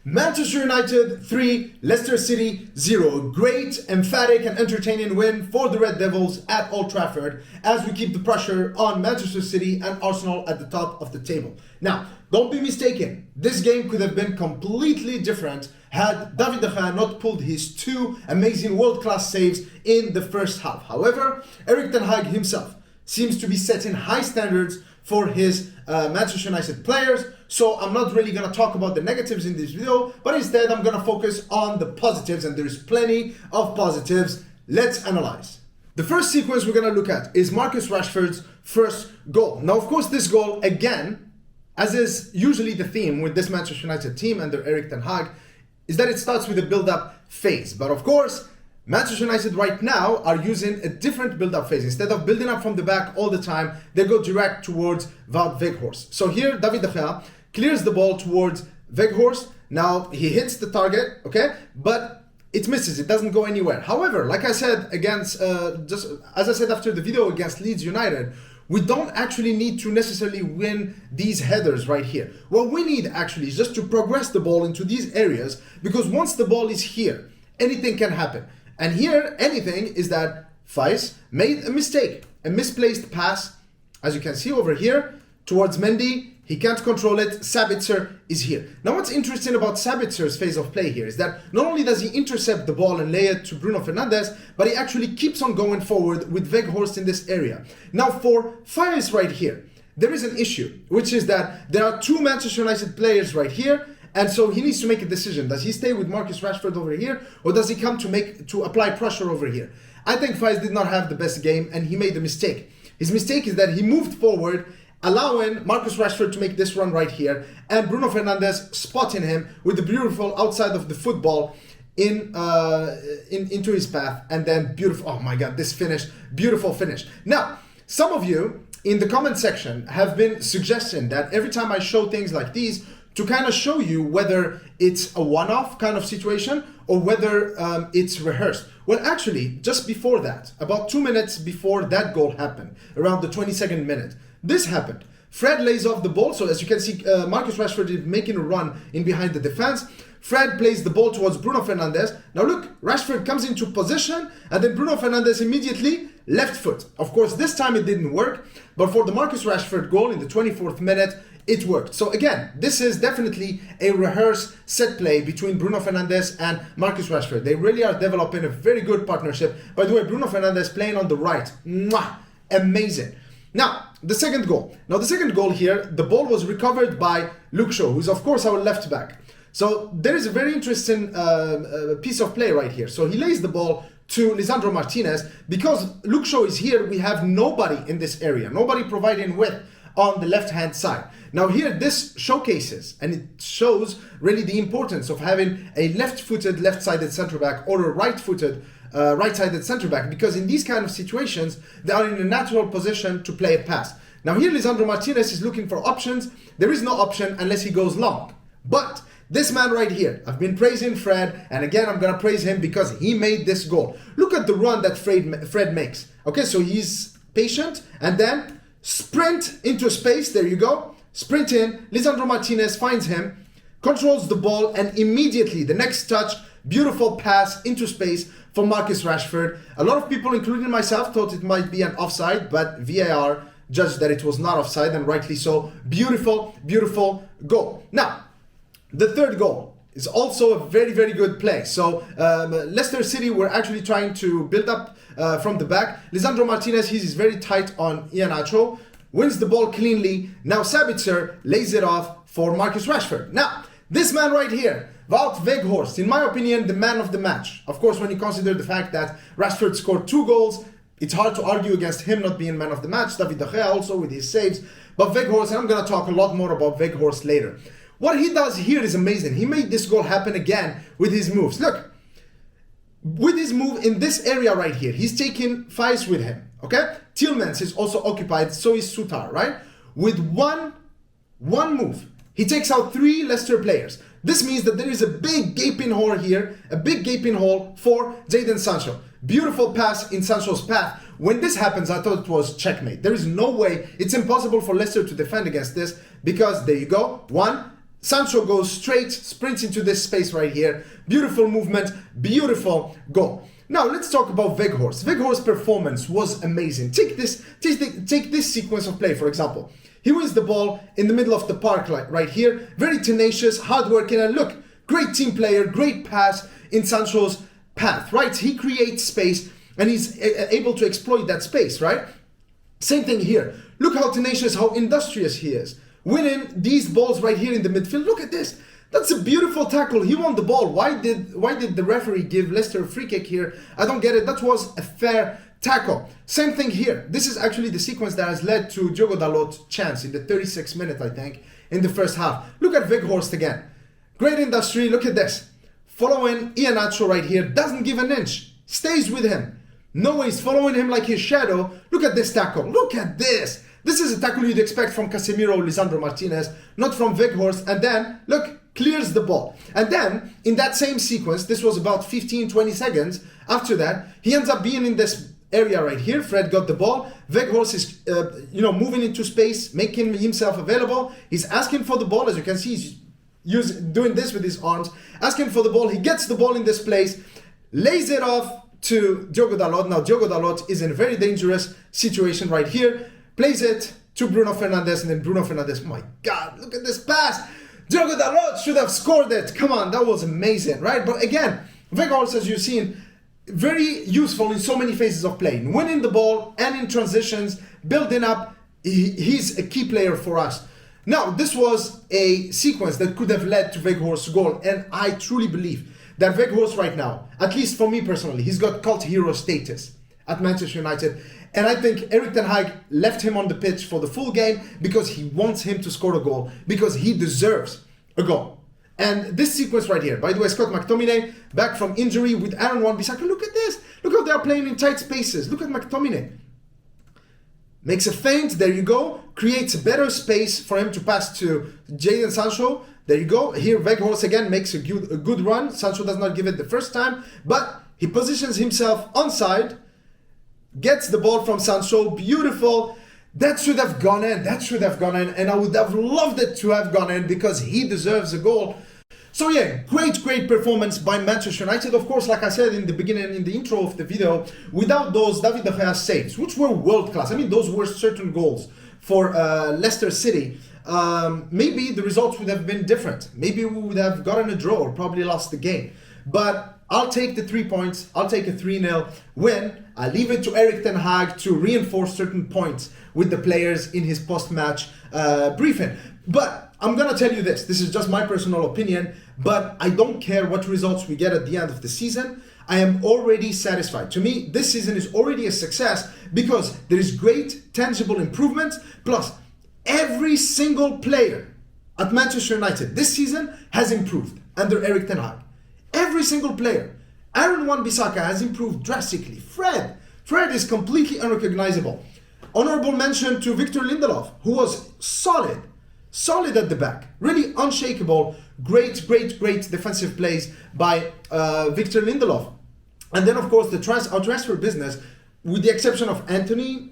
Manchester United 3, Leicester City 0. Great, emphatic and entertaining win for the Red Devils at Old Trafford as we keep the pressure on Manchester City and Arsenal at the top of the table. Now, don't be mistaken, this game could have been completely different had David De Gea not pulled his two amazing world-class saves in the first half. However, Erik himself seems to be setting high standards for his Manchester United players, so I'm not really going to talk about the negatives in this video, but instead I'm going to focus on the positives, and there's plenty of positives. Let's analyze. The first sequence we're going to look at is Marcus Rashford's first goal. Now, of course, this goal, again, as is usually the theme with this Manchester United team under Erik is that it starts with a build-up phase. But of course, Manchester United right now are using a different build-up phase. Instead of building up from the back all the time, they go direct towards Wout Weghorst. So here, David De Gea clears the ball towards Weghorst. Now, he hits the target, okay? But it misses, it doesn't go anywhere. However, like I said against, just as I said after the video against Leeds United, we don't actually need to necessarily win these headers right here. What we need actually is just to progress the ball into these areas, because once the ball is here, anything can happen. And here, anything is that Faiz made a mistake, a misplaced pass, as you can see over here, towards Mendy. He can't control it. Sabitzer is here. Now, what's interesting about Sabitzer's phase of play here is that not only does he intercept the ball and lay it to Bruno Fernandes, but he actually keeps on going forward with Weghorst in this area. Now, for Faiz right here, there is an issue, which is that there are two Manchester United players right here, and so he needs to make a decision. Does he stay with Marcus Rashford over here, or does he come to apply pressure over here? I think Faiz did not have the best game, and he made a mistake. His mistake is that he moved forward, allowing Marcus Rashford to make this run right here, and Bruno Fernandes spotting him with the beautiful outside of the football into his path, and then beautiful, oh my god, this finish, beautiful finish. Now, some of you in the comment section have been suggesting that every time I show things like these, to kind of show you whether it's a one-off kind of situation or whether it's rehearsed. Well, actually, just before that, about 2 minutes before that goal happened, around the 22nd minute, this happened. Fred lays off the ball, so as you can see, Marcus Rashford is making a run in behind the defense. Fred plays the ball towards Bruno Fernandes. Now look, Rashford comes into position, and then Bruno Fernandes immediately left foot. Of course, this time it didn't work, but for the Marcus Rashford goal in the 24th minute, it worked. So again, this is definitely a rehearsed set play between Bruno Fernandes and Marcus Rashford. They really are developing a very good partnership. By the way, Bruno Fernandes playing on the right. Mwah! Amazing. Now, the second goal. Now, the second goal here, the ball was recovered by Luke Shaw, who's of course our left back. So there is a very interesting piece of play right here. So he lays the ball to Lisandro Martinez. Because Luke Shaw is here, we have nobody in this area, nobody providing width on the left-hand side. Now here, this showcases, and it shows really the importance of having a left-footed, left-sided centre-back or a right-footed, right-sided centre-back, because in these kind of situations, they are in a natural position to play a pass. Now here, Lisandro Martinez is looking for options. There is no option unless he goes long. But this man right here, I've been praising Fred, and again, I'm going to praise him because he made this goal. Look at the run that Fred makes. Okay, so he's patient, and then sprint into space. There you go. Sprint in. Lisandro Martinez finds him, controls the ball, and immediately the next touch, beautiful pass into space for Marcus Rashford. A lot of people, including myself, thought it might be an offside, but VAR judged that it was not offside, and rightly so. Beautiful, beautiful goal. Now, the third goal is also a very, very good play. So Leicester City were actually trying to build up from the back. Lisandro Martinez, he's very tight on Iheanacho, wins the ball cleanly. Now Sabitzer lays it off for Marcus Rashford. Now, this man right here, Wout Weghorst, in my opinion, the man of the match. Of course, when you consider the fact that Rashford scored 2 goals, it's hard to argue against him not being man of the match. David De Gea also with his saves. But Weghorst, and I'm going to talk a lot more about Weghorst later. What he does here is amazing. He made this goal happen again with his moves. Look, with his move in this area right here, he's taking Faiz with him, okay? Tielemans is also occupied, so is Sutar, right? With one move, he takes out 3 Leicester players. This means that there is a big gaping hole here, a big gaping hole for Jadon Sancho. Beautiful pass in Sancho's path. When this happens, I thought it was checkmate. There is no way, it's impossible for Leicester to defend against this, because there you go, 1, Sancho goes straight, sprints into this space right here. Beautiful movement, beautiful goal. Now let's talk about Weghorst. Weghorst's performance was amazing. Take this sequence of play, for example. He wins the ball in the middle of the park right here. Very tenacious, hardworking, and look, great team player, great pass in Sancho's path, right? He creates space and he's able to exploit that space, right? Same thing here. Look how tenacious, how industrious he is. Winning these balls right here in the midfield. Look at this. That's a beautiful tackle. He won the ball. Why did the referee give Leicester a free kick here? I don't get it. That was a fair tackle. Same thing here. This is actually the sequence that has led to Diogo Dalot's chance in the 36th minute, I think, in the first half. Look at Weghorst again. Great industry. Look at this. Following Iheanacho right here. Doesn't give an inch. Stays with him. No way, he's following him like his shadow. Look at this tackle. Look at this. This is a tackle you'd expect from Casemiro or Lisandro Martinez, not from Weghorst. And then, look, clears the ball. And then, in that same sequence, this was about 15-20 seconds after that, he ends up being in this area right here. Fred got the ball. Weghorst is, moving into space, making himself available. He's asking for the ball. As you can see, he's doing this with his arms, asking for the ball. He gets the ball in this place, lays it off to Diogo Dalot. Now, Diogo Dalot is in a very dangerous situation right here. Plays it to Bruno Fernandes, and then Bruno Fernandes, my God, look at this pass. Diogo Dalot should have scored it. Come on, that was amazing, right? But again, Weghorst, as you've seen, very useful in so many phases of play. Winning the ball and in transitions, building up, he's a key player for us. Now, this was a sequence that could have led to Weghorst's goal, and I truly believe that Weghorst right now, at least for me personally, he's got cult hero status at Manchester United. And I think Erik ten Hag left him on the pitch for the full game because he wants him to score a goal, because he deserves a goal. And this sequence right here, by the way, Scott McTominay back from injury with Aaron Wan-Bissaka. Look at this. Look how they are playing in tight spaces. Look at McTominay. Makes a feint. There you go. Creates a better space for him to pass to Jadon Sancho. There you go. Here Weghorst again makes a good run. Sancho does not give it the first time, but he positions himself onside. Gets the ball from Sancho, beautiful. That should have gone in, and I would have loved it to have gone in because he deserves a goal. So yeah, great performance by Manchester United. Of course, like I said in the beginning, in the intro of the video, without those David De Gea saves, which were world class. I mean, those were certain goals for Leicester City. Maybe the results would have been different. Maybe we would have gotten a draw or probably lost the game. But I'll take the 3 points. I'll take a 3-0 win. I leave it to Erik ten Hag to reinforce certain points with the players in his post-match briefing. But I'm going to tell you this. This is just my personal opinion, but I don't care what results we get at the end of the season. I am already satisfied. To me, this season is already a success because there is great tangible improvement. Plus, every single player at Manchester United this season has improved under Erik ten Hag. Every single player. Aaron Wan-Bissaka has improved drastically. Fred is completely unrecognizable. Honorable mention to Victor Lindelof, who was solid at the back, really unshakable. Great defensive plays by Victor Lindelof. And then, of course, our transfer business, with the exception of Anthony,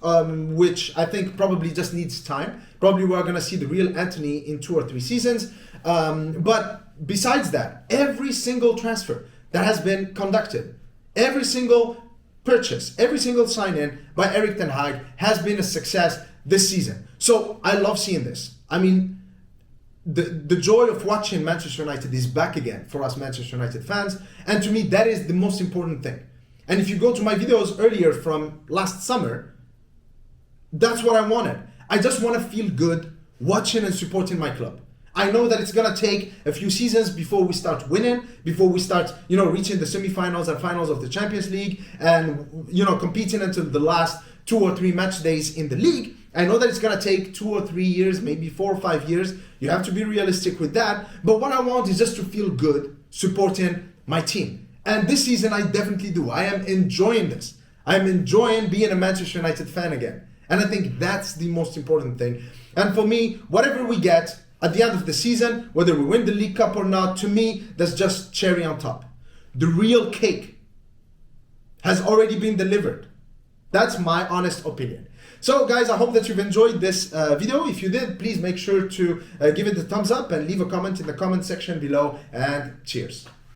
which I think probably just needs time. Probably we're going to see the real Anthony in 2 or 3 seasons. But besides that, every single transfer that has been conducted, every single purchase, every single sign-in by Erik ten Hag has been a success this season. So I love seeing this. I mean, the joy of watching Manchester United is back again for us Manchester United fans. And to me, that is the most important thing. And if you go to my videos earlier from last summer, that's what I wanted. I just want to feel good watching and supporting my club. I know that it's going to take a few seasons before we start winning, before we start, reaching the semifinals and finals of the Champions League and, competing until the last 2 or 3 match days in the league. I know that it's going to take 2 or 3 years, maybe 4 or 5 years. You have to be realistic with that. But what I want is just to feel good supporting my team. And this season, I definitely do. I am enjoying this. I am enjoying being a Manchester United fan again. And I think that's the most important thing. And for me, whatever we get at the end of the season, whether we win the League Cup or not, to me, that's just cherry on top. The real cake has already been delivered. That's my honest opinion. So guys, I hope that you've enjoyed this video. If you did, please make sure to give it the thumbs up and leave a comment in the comment section below, and cheers.